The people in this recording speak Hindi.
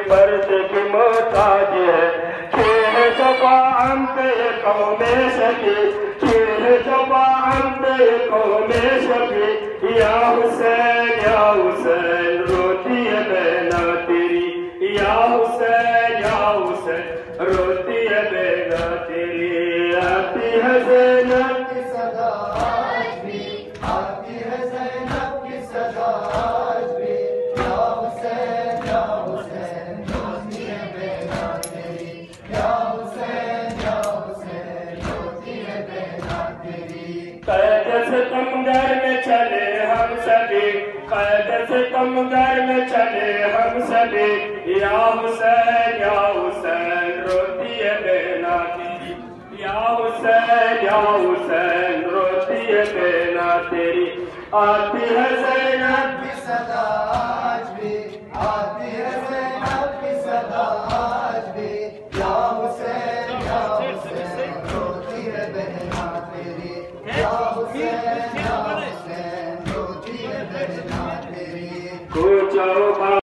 मर्द की मोहताज है। चूह जबा हम पे कौमे सकी, चूह जबा हम पे कौमे सकी। या हुसैन रोती है बहना तेरी, या हुसैन रोती है बहना तेरी। आती है ज़ैनब की सदा आज भी, आती है ज़ैनब की सदा आज भी। या हुसैन रोती है बहना तेरी, या हुसैन रोती है बहना तेरी। कैद से तुम घर में चले हम सभी, कैद से तुम घर में चले हम सभी। या हुसैन रोती है बहना तेरी, या हुसैन रोती है बहना तेरी। आती है ज़ैनब की सदा आज भी, आती है ज़ैनब की सदा आज भी। या हुसैन रोती है बहना तेरी, या हुसैन